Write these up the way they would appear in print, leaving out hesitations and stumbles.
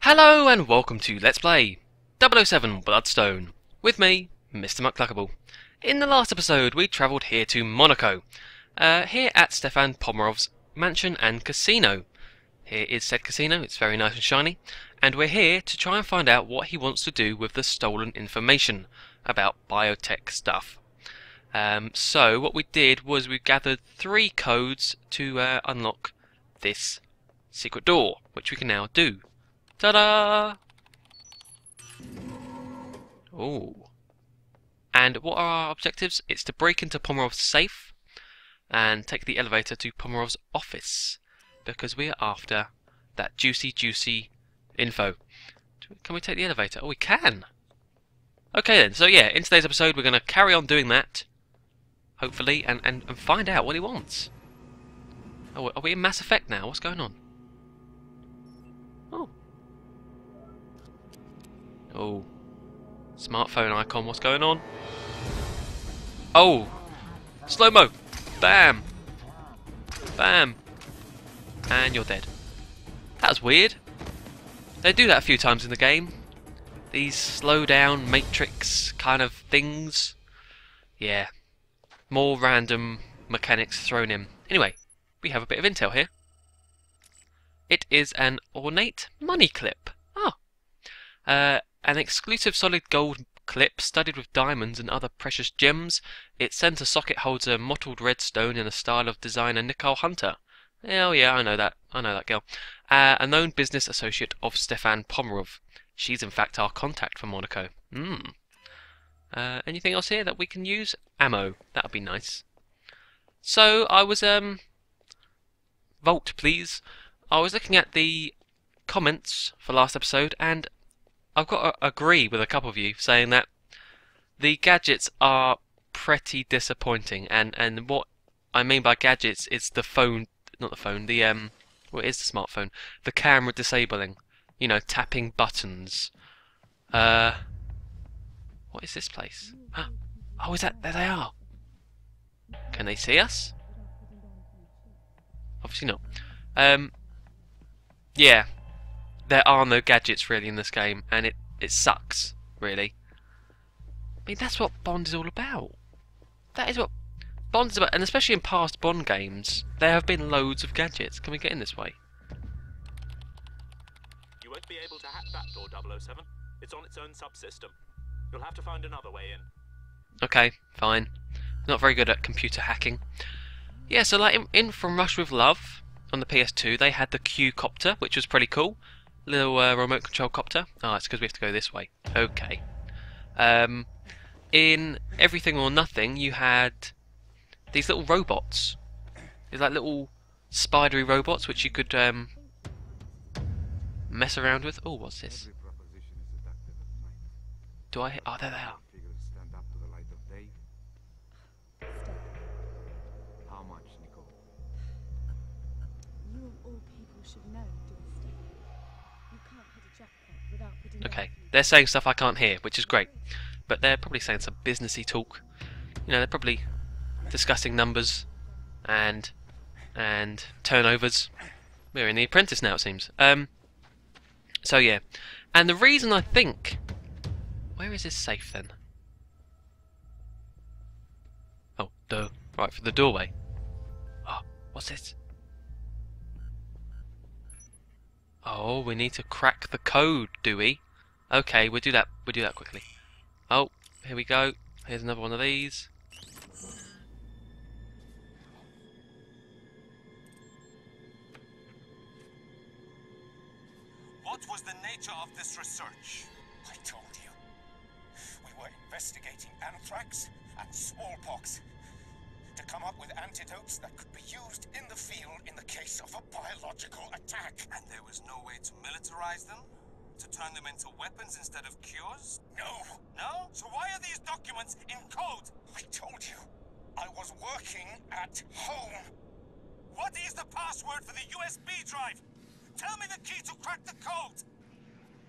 Hello and welcome to Let's Play 007 Bloodstone, with me, Mr. McCluckable. In the last episode we travelled here to Monaco, here at Stefan Pomerov's mansion and casino. Here is said casino, it's very nice and shiny, and we're here to try and find out what he wants to do with the stolen information about biotech stuff. So what we did was we gathered 3 codes to unlock this secret door, which we can now do. Ta-da! Oh. And what are our objectives? It's to break into Pomerov's safe and take the elevator to Pomerov's office, because we are after that juicy info. Can we take the elevator? Oh, we can! Okay then, so yeah, in today's episode we're going to carry on doing that, hopefully, and find out what he wants. Oh, are we in Mass Effect now? What's going on? Oh. Oh. Smartphone icon, what's going on? Oh! Slow-mo! Bam! Bam! And you're dead. That was weird. They do that a few times in the game. These slow-down matrix kind of things. Yeah. More random mechanics thrown in. Anyway, we have a bit of intel here. It is an ornate money clip. Oh. An exclusive solid gold clip studded with diamonds and other precious gems. Its center socket holds a mottled red stone in the style of designer Nicole Hunter. Oh yeah, I know that girl. A known business associate of Stefan Pomerov. She's in fact our contact for Monaco. Anything else here that we can use? Ammo. That would be nice. So I was Vault, please. I was looking at the comments for last episode, and I've got to agree with a couple of you saying that the gadgets are pretty disappointing, and what I mean by gadgets is the phone, not the phone, the well, it is the smartphone, the camera disabling, you know, tapping buttons. What is this place? Oh, is that, there they are. Can they see us? Obviously not. Yeah. There are no gadgets really in this game, and it sucks, really. I mean, that's what Bond is all about. That is what Bond is about, and especially in past Bond games, there have been loads of gadgets. Can we get in this way? You won't be able to hack that door, 007. It's on its own subsystem. You'll have to find another way in. Okay, fine. Not very good at computer hacking. Yeah, so like in From Rush with Love on the PS2, they had the Q-copter, which was pretty cool. Little remote control copter. Oh, it's because we have to go this way. Okay. In Everything or Nothing, you had these little robots. These like little spidery robots which you could mess around with. Oh, what's this? Do I? Oh, there they are. How much, Nicole? You of all people should know, Steve. You can't hit a jackpot without putting. Okay, they're saying stuff I can't hear, which is great. But they're probably saying some businessy talk. You know, they're probably discussing numbers and turnovers. We're in The Apprentice now, it seems. So yeah, and the reason I think, where is this safe then? Oh, duh. Right, for the doorway. Oh, what's this? Oh, we need to crack the code, do we? Okay, we'll do that. We'll do that quickly. Oh, here we go. Here's another one of these. What was the nature of this research? I told you. We were investigating anthrax and smallpox to come up with antidotes that could be used in the field in the case of a biological attack. And there was no way to militarize them? To turn them into weapons instead of cures? No! No? So why are these documents in code? I told you. I was working at home. What is the password for the USB drive? Tell me the key to crack the code!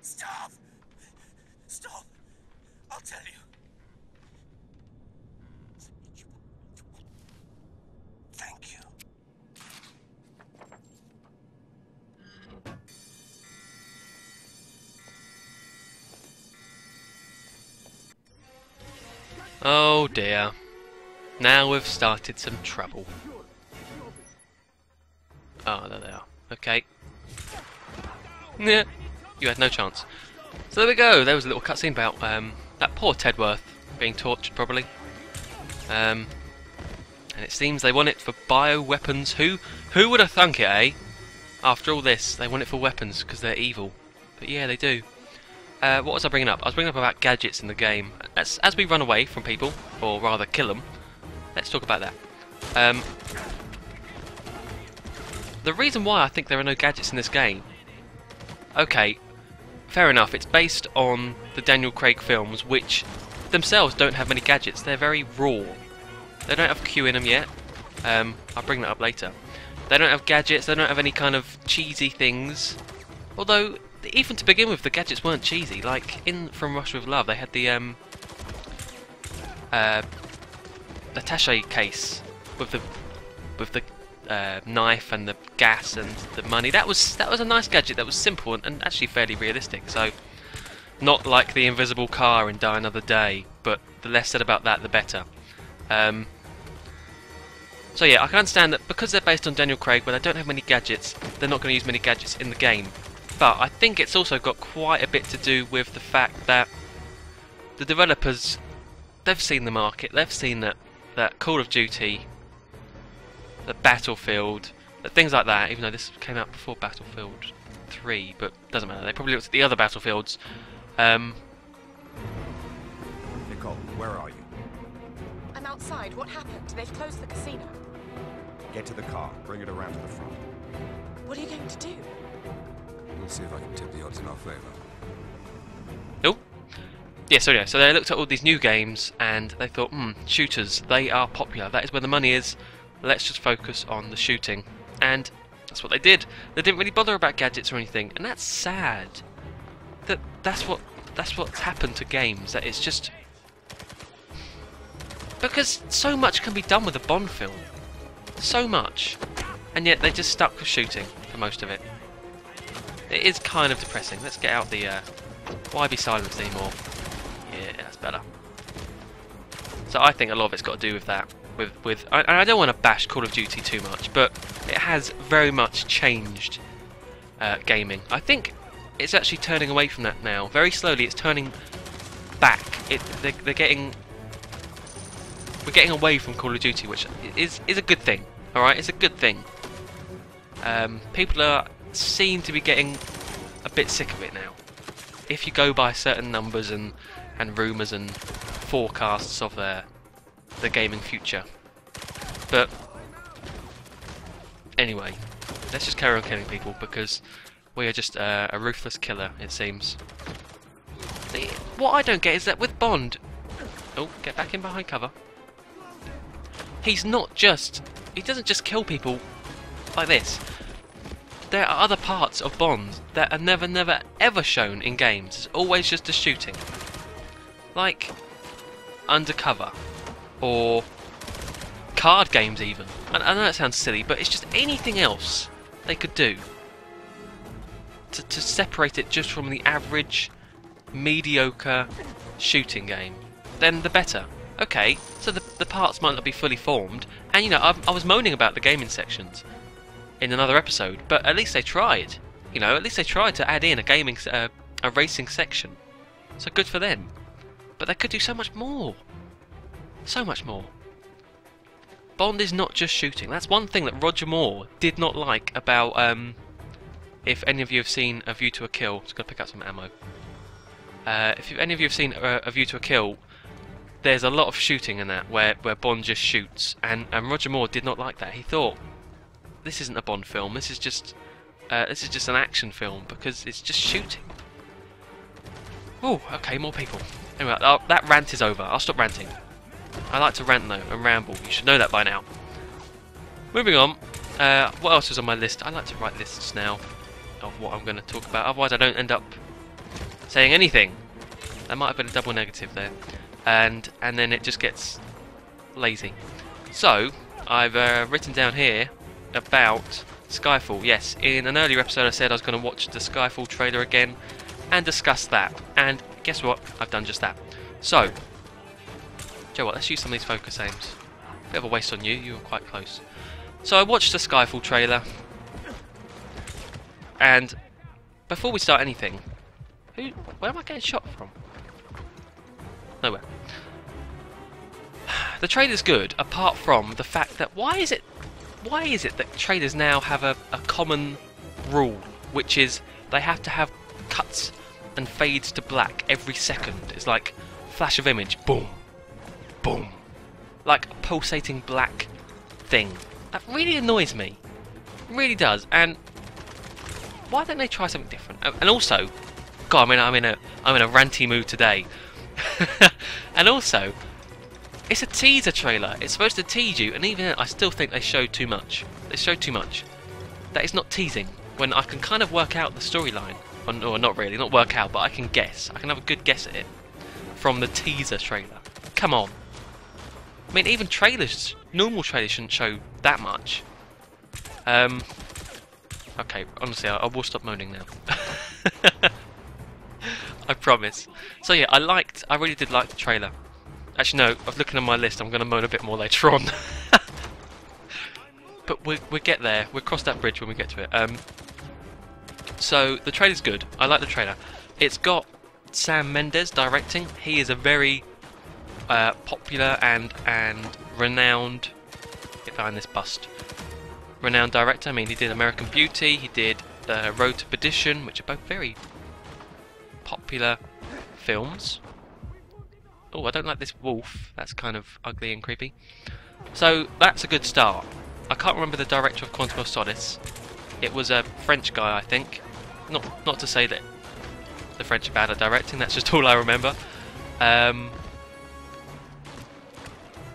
Stop! Stop! I'll tell you. Thank you. Oh dear. Now we've started some trouble. Oh, there they are. Okay. Yeah, you had no chance. So there we go. There was a little cutscene about that poor Tedworth being tortured, probably. And it seems they want it for bioweapons. Who would have thunk it, eh? After all this, they want it for weapons because they're evil. But yeah, they do. What was I bringing up? I was bringing up about gadgets in the game. As we run away from people, or rather kill them, let's talk about that. The reason why I think there are no gadgets in this game... Okay, fair enough, it's based on the Daniel Craig films, which themselves don't have many gadgets. They're very raw. They don't have Q in them yet. I'll bring that up later. They don't have gadgets, they don't have any kind of cheesy things. Although, even to begin with, the gadgets weren't cheesy. Like, in From Russia with Love, they had the attaché case with the knife and the gas and the money. That was a nice gadget. That was simple and actually fairly realistic. So, not like the invisible car in Die Another Day, but the less said about that, the better. So yeah, I can understand that because they're based on Daniel Craig, where they don't have many gadgets, they're not going to use many gadgets in the game. But I think it's also got quite a bit to do with the fact that the developers, they've seen the market, they've seen that Call of Duty, the Battlefield, things like that, even though this came out before Battlefield 3, but doesn't matter, they probably looked at the other Battlefields. Nicole, where are you? I'm outside. What happened? They've closed the casino. Get to the car. Bring it around to the front. What are you going to do? We'll see if I can tip the odds in our favour. Oh, yeah. So they looked at all these new games and they thought, shooters, they are popular. That is where the money is. Let's just focus on the shooting, and that's what they did. They didn't really bother about gadgets or anything, and that's sad. That's what's happened to games. That it's just because so much can be done with a Bond film, so much, and yet they just stuck with shooting for most of it. It is kind of depressing. Let's get out the why be silenced anymore. Yeah, that's better. So I think a lot of it's got to do with that. I don't want to bash Call of Duty too much, but it has very much changed gaming. I think it's actually turning away from that now. Very slowly, it's turning back. We're getting away from Call of Duty, which is a good thing. All right, it's a good thing. People seem to be getting a bit sick of it now. If you go by certain numbers and rumours and forecasts of the gaming future. But anyway, let's just carry on killing people because we are just a ruthless killer, it seems. What I don't get is that with Bond... Oh, get back in behind cover. He doesn't just kill people like this. There are other parts of Bond that are never ever shown in games. It's always just the shooting. Like Undercover. Or card games even. I know that sounds silly, but it's just anything else they could do to separate it just from the average, mediocre shooting game. Then the better. Okay, so the parts might not be fully formed, and you know, I was moaning about the gaming sections in another episode, but at least they tried. You know, at least they tried to add in a racing section. So good for them. But they could do so much more. So much more. Bond is not just shooting. That's one thing that Roger Moore did not like about, if any of you have seen A View to a Kill. Just gotta pick up some ammo. If any of you have seen A View to a Kill, there's a lot of shooting in that where Bond just shoots, and Roger Moore did not like that. He thought, this isn't a Bond film. This is just an action film because it's just shooting. Oh, okay, more people. Anyway, that rant is over. I'll stop ranting. I like to rant though and ramble. You should know that by now. Moving on. What else was on my list? I like to write lists now of what I'm going to talk about. Otherwise, I don't end up saying anything. There might have been a double negative there, and then it just gets lazy. So I've written down here about Skyfall. Yes, in an earlier episode I said I was going to watch the Skyfall trailer again and discuss that. And guess what? I've done just that. So Joe, what? Let's use some of these focus aims. Bit of a waste on you. You were quite close. So I watched the Skyfall trailer, and before we start anything, where am I getting shot from? Nowhere. The trailer's good, apart from the fact that why is it that trailers now have a common rule, which is they have to have cuts and fades to black every second. It's like flash of image, boom, boom, like a pulsating black thing. That really annoys me, it really does. And why don't they try something different? And also, God, I'm in a ranty mood today. And also, it's a teaser trailer. It's supposed to tease you, and even then, I still think they showed too much. They showed too much. That is not teasing. When I can kind of work out the storyline, or not really, not work out, but I can guess. I can have a good guess at it from the teaser trailer. Come on. I mean, even trailers, normal trailers shouldn't show that much. Okay, honestly, I will stop moaning now. I promise. So yeah, I really did like the trailer. Actually, no, I was looking at my list. I'm going to moan a bit more later on. But we'll get there. We'll cross that bridge when we get to it. So the trailer's good. I like the trailer. It's got Sam Mendes directing. He is a very popular and renowned. Get behind this bust. Renowned director. I mean, he did American Beauty. He did Road to Perdition, which are both very popular films. Oh, I don't like this wolf. That's kind of ugly and creepy. So that's a good start. I can't remember the director of Quantum of Solace. It was a French guy, I think. Not to say that the French are bad at directing. That's just all I remember.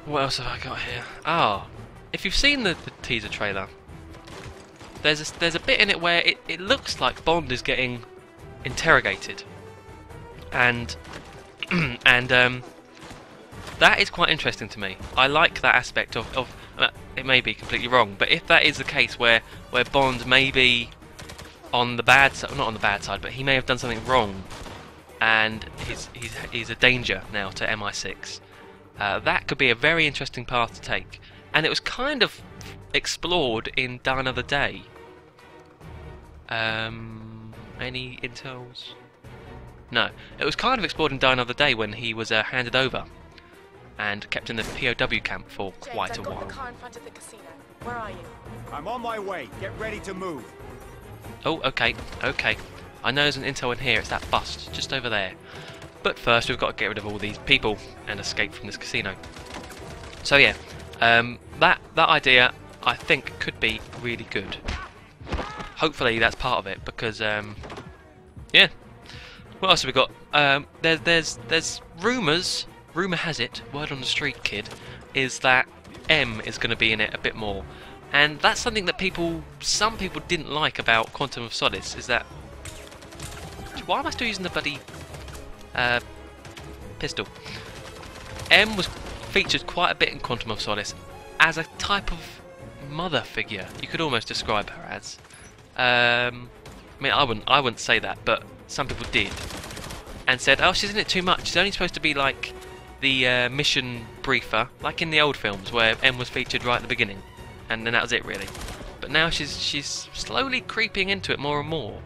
What else have I got here? Ah, if you've seen the teaser trailer, there's a bit in it where it looks like Bond is getting interrogated, and that is quite interesting to me. I like that aspect of it may be completely wrong, but if that is the case where Bond may be on the bad side, not on the bad side, but he may have done something wrong, and he's a danger now to MI6. That could be a very interesting path to take, and it was kind of explored in Die Another Day. Any intels? No, it was kind of explored in Die Another Day when he was handed over and kept in the POW camp for quite a while. I've got the car in front of the casino. Where are you? I'm on my way. Get ready to move. Oh, okay. I know there's an intel in here. It's that bust just over there. But first, we've got to get rid of all these people and escape from this casino. So yeah, that idea I think could be really good. Hopefully that's part of it, because yeah. What else have we got? There's rumours. Rumour has it, word on the street, kid, is that M is going to be in it a bit more, and that's something that some people didn't like about Quantum of Solace. Is that why am I still using the bloody pistol? M was featured quite a bit in Quantum of Solace as a type of mother figure. You could almost describe her as. I mean, I wouldn't say that, but some people did, and said, "Oh, she's in it too much. She's only supposed to be like the mission briefer, like in the old films where M was featured right at the beginning, and then that was it really." But now she's slowly creeping into it more and more.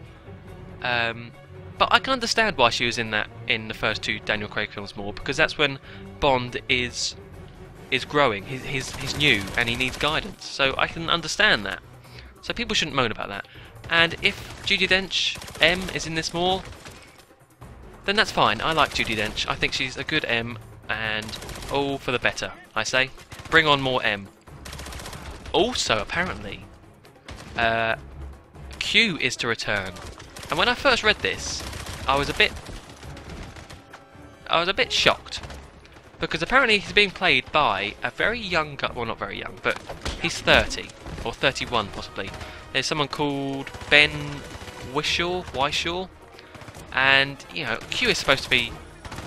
But I can understand why she was in the first two Daniel Craig films more, because that's when Bond is growing. He's new and he needs guidance. So I can understand that. So people shouldn't moan about that. And if Judi Dench M is in this more, then that's fine. I like Judi Dench. I think she's a good M, and all for the better, I say. Bring on more M. Also, apparently, Q is to return. And when I first read this, I was a bit shocked, because apparently he's being played by a very young guy. Well, not very young, but he's 30 or 31 possibly. There's someone called Ben Whishaw, and you know, Q is supposed to be,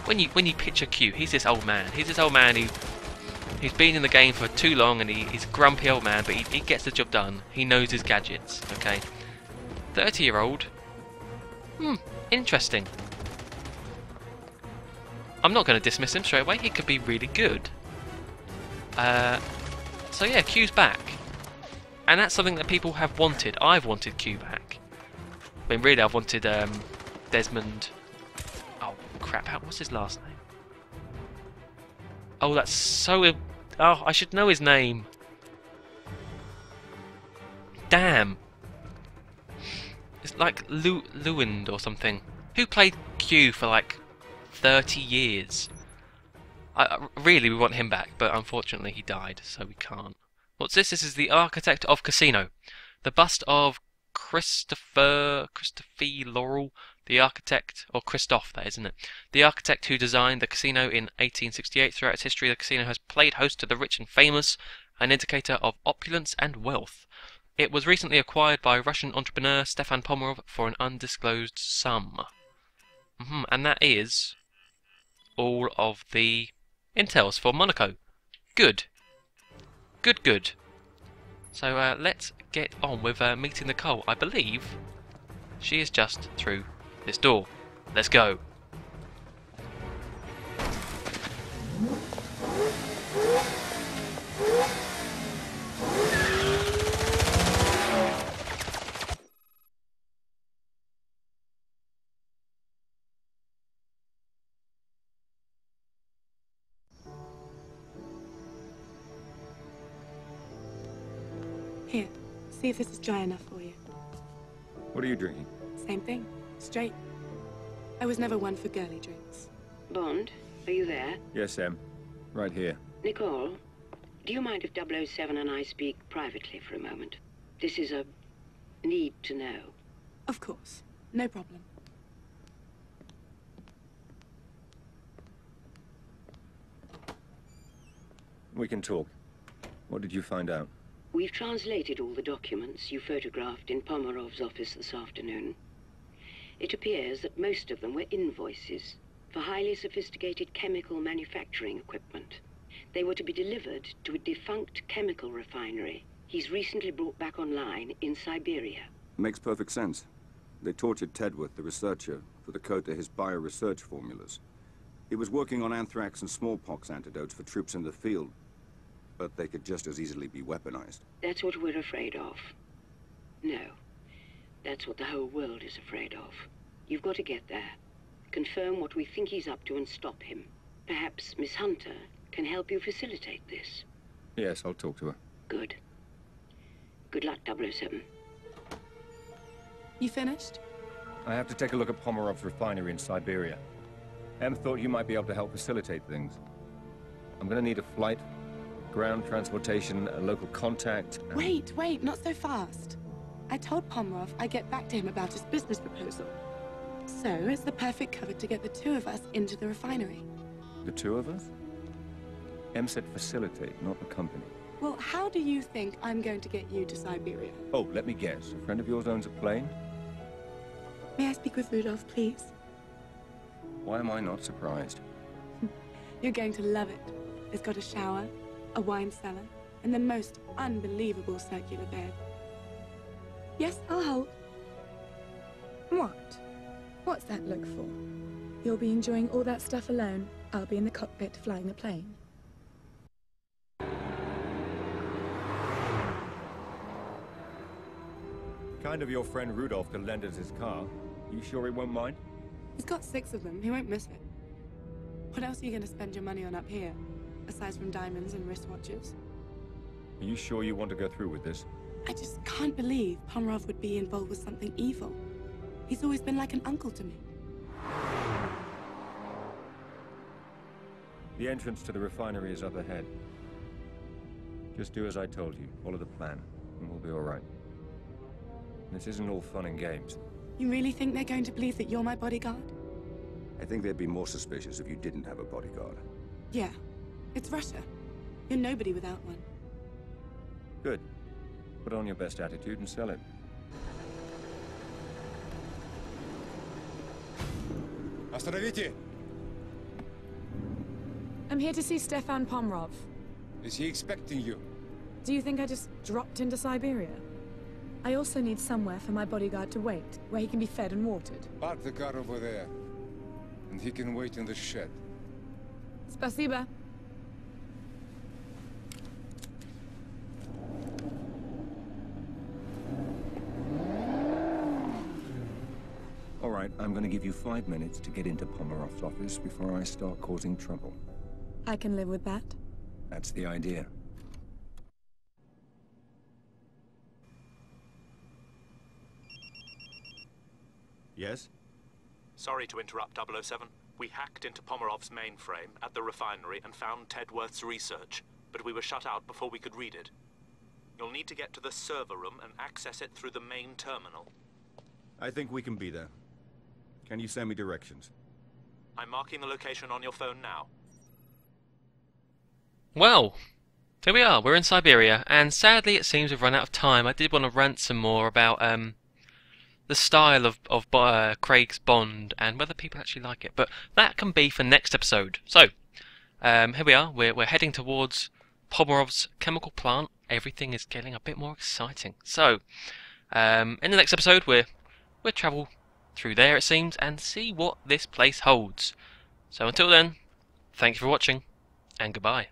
when you picture Q, he's this old man. He's this old man who's been in the game for too long, and he's a grumpy old man, but he gets the job done. He knows his gadgets. Okay, 30-year-old. Interesting. I'm not going to dismiss him straight away. He could be really good. So yeah, Q's back. And that's something that people have wanted. I've wanted Q back. I mean, really, I've wanted Desmond... Oh, crap. What's his last name? Oh, that's so... Oh, I should know his name. Damn. It's like Lewand or something. Who played Q for like 30 years? Really, we want him back, but unfortunately he died, so we can't. What's this? This is the architect of Casino. The bust of Christophe Laurel, the architect, or Christophe, that isn't it? The architect who designed the casino in 1868. Throughout its history, the casino has played host to the rich and famous, an indicator of opulence and wealth. It was recently acquired by Russian entrepreneur Stefan Pomerov for an undisclosed sum. And that is all of the intels for Monaco. Good. Good. So let's get on with meeting Nicole. I believe she is just through this door. Let's go. Here, see if this is dry enough for you. What are you drinking? Same thing, straight. I was never one for girly drinks. Bond, are you there? Yes, Em. Right here. Nicole, do you mind if 007 and I speak privately for a moment? This is a need to know. Of course, no problem. We can talk. What did you find out? We've translated all the documents you photographed in Pomerov's office this afternoon. It appears that most of them were invoices for highly sophisticated chemical manufacturing equipment. They were to be delivered to a defunct chemical refinery he's recently brought back online in Siberia. Makes perfect sense. They tortured Tedworth, the researcher, for the code to his bioresearch formulas. He was working on anthrax and smallpox antidotes for troops in the field, but they could just as easily be weaponized. That's what we're afraid of. No. That's what the whole world is afraid of. You've got to get there. Confirm what we think he's up to and stop him. Perhaps Miss Hunter can help you facilitate this. Yes, I'll talk to her. Good. Good luck, 007. You finished? I have to take a look at Pomerov's refinery in Siberia. Em thought you might be able to help facilitate things. I'm gonna need a flight, ground transportation, a local contact, and... Wait, not so fast. I told Pomerov I'd get back to him about his business proposal. So, it's the perfect cover to get the two of us into the refinery. The two of us? Em said facilitate, not accompany. Well, how do you think I'm going to get you to Siberia? Oh, let me guess. A friend of yours owns a plane? May I speak with Rudolph, please? Why am I not surprised? You're going to love it. It's got a shower, a wine cellar, and the most unbelievable circular bed. Yes, I'll hold. What? What's that look for? You'll be enjoying all that stuff alone. I'll be in the cockpit flying the plane. Kind of your friend Rudolph to lend us his car. You sure he won't mind? He's got 6 of them. He won't miss it. What else are you going to spend your money on up here, aside from diamonds and wristwatches? Are you sure you want to go through with this? I just can't believe Pomerov would be involved with something evil. He's always been like an uncle to me. The entrance to the refinery is up ahead. Just do as I told you. Follow the plan, and we'll be all right. This isn't all fun and games. You really think they're going to believe that you're my bodyguard? I think they'd be more suspicious if you didn't have a bodyguard. Yeah. It's Russia. You're nobody without one. Good. Put on your best attitude and sell it. Остановите! I'm here to see Stefan Pomerov. Is he expecting you? Do you think I just dropped into Siberia? I also need somewhere for my bodyguard to wait, where he can be fed and watered. Park the car over there, and he can wait in the shed. Spasiba. All right, I'm going to give you 5 minutes to get into Pomerov's office before I start causing trouble. I can live with that. That's the idea. Yes? Sorry to interrupt, 007. We hacked into Pomerov's mainframe at the refinery and found Tedworth's research, but we were shut out before we could read it. You'll need to get to the server room and access it through the main terminal. I think we can be there. Can you send me directions? I'm marking the location on your phone now. Well, there we are. We're in Siberia, and sadly it seems we've run out of time. I did want to rant some more about the style of Craig's Bond and whether people actually like it, but that can be for next episode. So, here we are. We're heading towards Pomerov's chemical plant. Everything is getting a bit more exciting. So, in the next episode, we'll travel through there, it seems, and see what this place holds. So until then, thank you for watching, and goodbye.